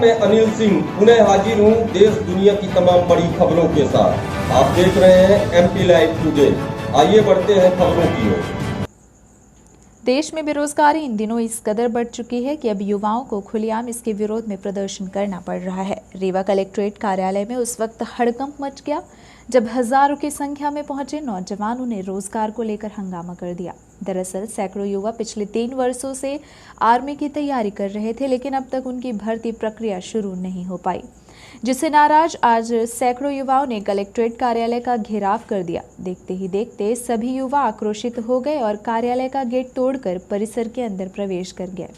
मैं अनिल सिंह पुणे हाजिर हूँ देश दुनिया की तमाम बड़ी खबरों के साथ। आप देख रहे हैं एमपी लाइव टुडे। आइए बढ़ते हैं खबरों की ओर। देश में बेरोजगारी इन दिनों इस कदर बढ़ चुकी है कि अब युवाओं को खुलेआम इसके विरोध में प्रदर्शन करना पड़ रहा है। रीवा कलेक्ट्रेट कार्यालय में उस वक्त हड़कंप मच गया जब हजारों की संख्या में पहुंचे नौजवानों ने रोजगार को लेकर हंगामा कर दिया। दरअसल सैकड़ों युवा पिछले 3 वर्षों से आर्मी की तैयारी कर रहे थे, लेकिन अब तक उनकी भर्ती प्रक्रिया शुरू नहीं हो पाई, जिससे नाराज आज सैकड़ों युवाओं ने कलेक्ट्रेट कार्यालय का घेराव कर दिया। देखते ही देखते सभी युवा आक्रोशित हो गए और कार्यालय का गेट तोड़कर परिसर के अंदर प्रवेश कर गए।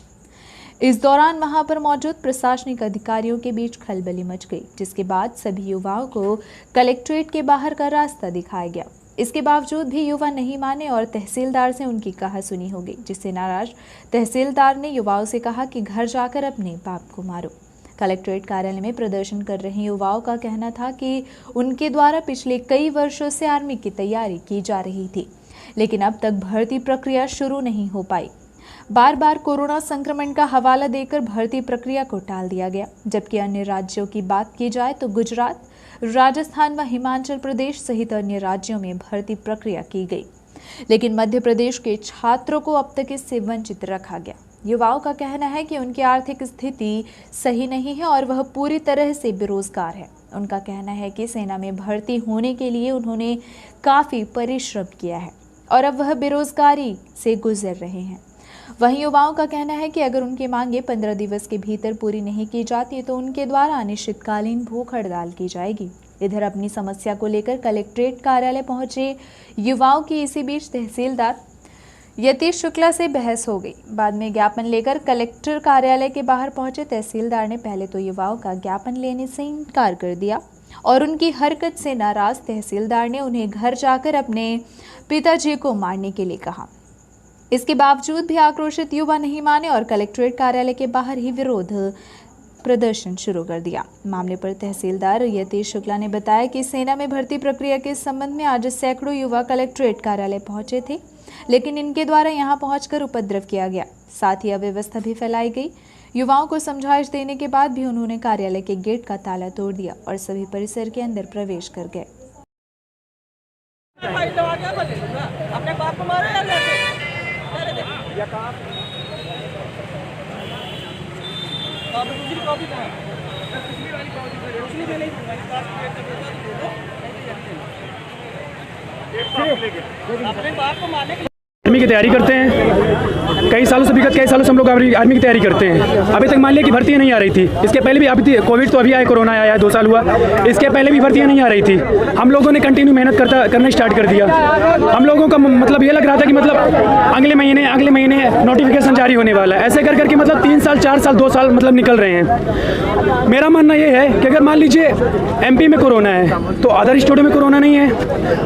इस दौरान वहां पर मौजूद प्रशासनिक अधिकारियों के बीच खलबली मच गई, जिसके बाद सभी युवाओं को कलेक्ट्रेट के बाहर का रास्ता दिखाया गया। इसके बावजूद भी युवा नहीं माने और तहसीलदार से उनकी कहासुनी हो गई, जिससे नाराज तहसीलदार ने युवाओं से कहा कि घर जाकर अपने बाप को मारो। कलेक्ट्रेट कार्यालय में प्रदर्शन कर रहे युवाओं का कहना था कि उनके द्वारा पिछले कई वर्षों से आर्मी की तैयारी की जा रही थी, लेकिन अब तक भर्ती प्रक्रिया शुरू नहीं हो पाई। बार बार कोरोना संक्रमण का हवाला देकर भर्ती प्रक्रिया को टाल दिया गया। जबकि अन्य राज्यों की बात की जाए तो गुजरात, राजस्थान व हिमाचल प्रदेश सहित अन्य राज्यों में भर्ती प्रक्रिया की गई, लेकिन मध्य प्रदेश के छात्रों को अब तक इससे वंचित रखा गया। युवाओं का कहना है कि उनकी आर्थिक स्थिति सही नहीं है और वह पूरी तरह से बेरोजगार है। उनका कहना है कि सेना में भर्ती होने के लिए उन्होंने काफ़ी परिश्रम किया है और अब वह बेरोजगारी से गुजर रहे हैं। वहीं युवाओं का कहना है कि अगर उनकी मांगे 15 दिवस के भीतर पूरी नहीं की जाती तो उनके द्वारा अनिश्चितकालीन भूख हड़ताल की जाएगी। इधर अपनी समस्या को लेकर कलेक्ट्रेट कार्यालय पहुंचे युवाओं की इसी बीच तहसीलदार यतीश शुक्ला से बहस हो गई। बाद में ज्ञापन लेकर कलेक्टर कार्यालय के बाहर पहुंचे तहसीलदार ने पहले तो युवाओं का ज्ञापन लेने से इनकार कर दिया और उनकी हरकत से नाराज तहसीलदार ने उन्हें घर जाकर अपने पिताजी को मारने के लिए कहा। इसके बावजूद भी आक्रोशित युवा नहीं माने और कलेक्ट्रेट कार्यालय के बाहर ही विरोध प्रदर्शन शुरू कर दिया। मामले पर तहसीलदार यतीश शुक्ला ने बताया कि सेना में भर्ती प्रक्रिया के संबंध में आज सैकड़ों युवा कलेक्ट्रेट कार्यालय पहुंचे थे, लेकिन इनके द्वारा यहां पहुंचकर उपद्रव किया गया, साथ ही अव्यवस्था भी फैलाई गई। युवाओं को समझाइश देने के बाद भी उन्होंने कार्यालय के गेट का ताला तोड़ दिया और सभी परिसर के अंदर प्रवेश कर गए। अपने बाप को मारो या कहाँ कॉपी कहाँ पिछली वाली कॉपी में नहीं अपने बाप को मारने के आर्मी की तैयारी करते हैं। कई सालों से विगत कई सालों से हम लोग आर्मी की तैयारी करते हैं। अभी तक मान लिया कि भर्ती नहीं आ रही थी। इसके पहले भी अभी कोविड तो अभी आया, कोरोना आया 2 साल हुआ, इसके पहले भी भर्तियाँ नहीं आ रही थी। हम लोगों ने कंटिन्यू मेहनत करना स्टार्ट कर दिया। हम लोगों का मतलब ये लग रहा था कि मतलब अगले महीने नोटिफिकेशन जारी होने वाला है। ऐसे कर करके मतलब 3 साल 4 साल 2 साल मतलब निकल रहे हैं। मेरा मानना ये है कि अगर मान लीजिए MP में कोरोना है तो अदर स्टेटों में कोरोना नहीं है।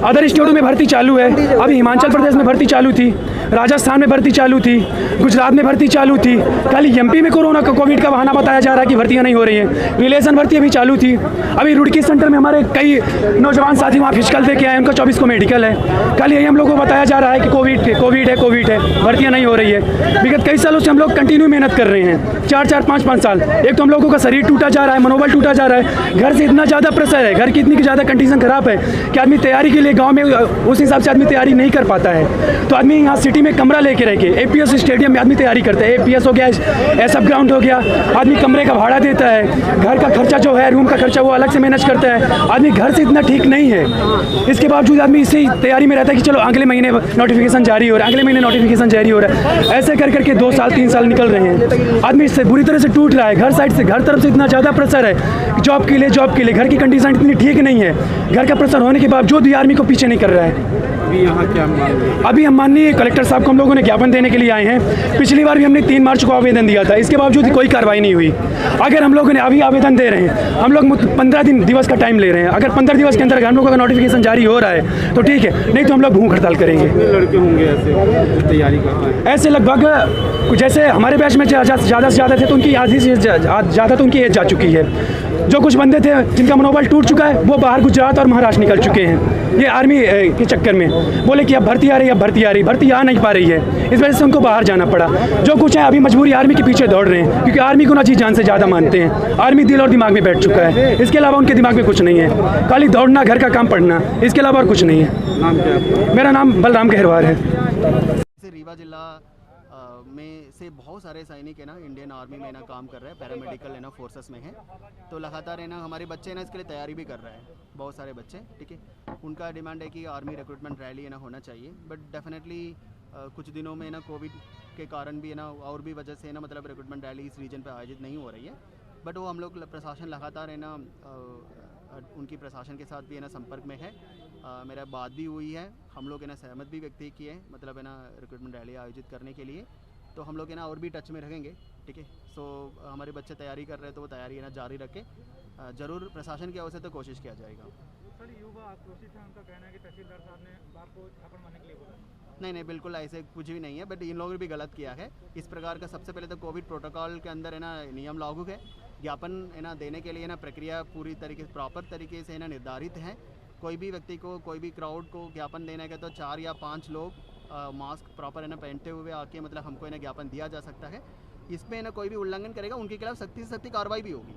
अदर स्टेटों में भर्ती चालू है। अभी हिमाचल प्रदेश में भर्ती चालू थी, राजस्थान में भर्ती चालू थी, गुजरात में भर्ती चालू थी। खाली MP में कोरोना का कोविड का बहाना बताया जा रहा है कि भर्तियां नहीं हो रही हैं। रिलेशन भर्ती अभी चालू थी। अभी रुड़की सेंटर में हमारे कई नौजवान साथी वहाँ फिजिकल दे के आए, उनका 24 को मेडिकल है। कल यही हम लोग को बताया जा रहा है कि कोविड है, भर्तियाँ नहीं हो रही है। विगत कई सालों से हम लोग कंटिन्यू मेहनत कर रहे हैं, 4-4, 5-5 साल। एक तो हम लोगों का शरीर टूटा जा रहा है, मनोबल टूटा जा रहा है। घर से इतना ज़्यादा प्रेशर है, घर की इतनी ज़्यादा कंडीशन खराब है कि आदमी तैयारी के लिए गाँव में उस हिसाब से आदमी तैयारी नहीं कर पाता है। तो आदमी यहाँ सिटी में कमरा लेके रह के APS स्टेडियम में आदमी तैयारी करता है। APS हो गया, SF ग्राउंड हो गया, आदमी कमरे का भाड़ा देता है। घर का खर्चा जो है, रूम का खर्चा, वो अलग से मैनेज करता है। आदमी घर से इतना ठीक नहीं है। इसके बावजूद आदमी इसी तैयारी में रहता है कि चलो अगले महीने नोटिफिकेशन जारी हो रहा है, अगले महीने नोटिफिकेशन जारी हो रहा है। ऐसे कर करके 2 साल 3 साल निकल रहे हैं। आदमी इससे बुरी तरह से टूट रहा है। घर तरफ से इतना ज़्यादा प्रेशर है, जॉब के लिए घर की कंडीशन इतनी ठीक नहीं है। घर का प्रेशर होने के बावजूद भी आर्मी को पीछे नहीं कर रहा है। अभी यहाँ क्या मांग? अभी हम माननीय कलेक्टर साहब को हम लोगों ने ज्ञापन देने के लिए आए हैं। पिछली बार भी हमने 3 मार्च को आवेदन दिया था, इसके बावजूद कोई कार्रवाई नहीं हुई। अगर हम लोगों ने अभी आवेदन दे रहे हैं, हम लोग 15 दिवस का टाइम ले रहे हैं। अगर 15 दिवस के अंदर हम लोगों का नोटिफिकेशन जारी हो रहा है तो ठीक है, नहीं तो हम लोग भूख हड़ताल करेंगे। लड़के होंगे ऐसे तैयारी कहाँ है? ऐसे लगभग जैसे हमारे बैच में ज़्यादा से ज़्यादा थे तो उनकी आधी से ज़्यादा तो उनकी एज जा चुकी है। जो कुछ बंदे थे जिनका मनोबल टूट चुका है वो बाहर गुजरात और महाराष्ट्र निकल चुके हैं ये आर्मी के चक्कर में। बोले कि अब भर्ती आ रही है, अब भर्ती आ रही, भर्ती आ नहीं पा रही है। इस वजह से उनको बाहर जाना पड़ा। जो कुछ है अभी मजबूरी आर्मी के पीछे दौड़ रहे हैं, क्योंकि आर्मी को ना चीज़ जान से ज़्यादा मानते हैं। आर्मी दिल और दिमाग में बैठ चुका है, इसके अलावा उनके दिमाग में कुछ नहीं है, खाली दौड़ना, घर का काम पढ़ना, इसके अलावा और कुछ नहीं है। नाम क्या है? मेरा नाम बलराम गहरवार है। से रीवा जिला में से बहुत सारे सैनिक है ना इंडियन आर्मी में ना काम कर रहे हैं, पैरामेडिकल है ना फोर्सेस में है। तो लगातार है ना हमारे बच्चे ना इसके लिए तैयारी भी कर रहे हैं, बहुत सारे बच्चे, ठीक है। उनका डिमांड है कि आर्मी रिक्रूटमेंट रैली है ना होना चाहिए, बट डेफिनेटली कुछ दिनों में ना कोविड के कारण भी है ना और भी वजह से ना मतलब रिक्रूटमेंट रैली इस रीजन पे आयोजित नहीं हो रही है। बट वो हम लोग प्रशासन लगातार है ना उनकी प्रशासन के साथ भी है ना संपर्क में है। मेरा बात भी हुई है, हम लोग है ना सहमत भी व्यक्त किए हैं, मतलब है ना रिक्रूटमेंट रैली आयोजित करने के लिए। तो हम लोग है ना और भी टच में रहेंगे, ठीक है। सो हमारे बच्चे तैयारी कर रहे हैं तो वो तैयारी है ना जारी रखें, ज़रूर प्रशासन की ओर से तो कोशिश किया जाएगा। सर युवा आक्रोशित है, उनका कहना है कि तहसीलदार साहब ने आपको छापा मारने के लिए बोला। नहीं, बिल्कुल ऐसे कुछ भी नहीं है, बट इन लोगों ने भी गलत किया है। इस प्रकार का सबसे पहले तो कोविड प्रोटोकॉल के अंदर है ना नियम लागू है, ज्ञापन है ना देने के लिए ना प्रक्रिया पूरी तरीके से प्रॉपर तरीके से है ना निर्धारित है। कोई भी व्यक्ति को, कोई भी क्राउड को ज्ञापन देने का तो 4 या 5 लोग मास्क प्रॉपर है ना पहनते हुए आके मतलब हमको है ना ज्ञापन दिया जा सकता है। इसमें ना कोई भी उल्लंघन करेगा उनके खिलाफ सख्ती से सख्ती कार्रवाई भी होगी।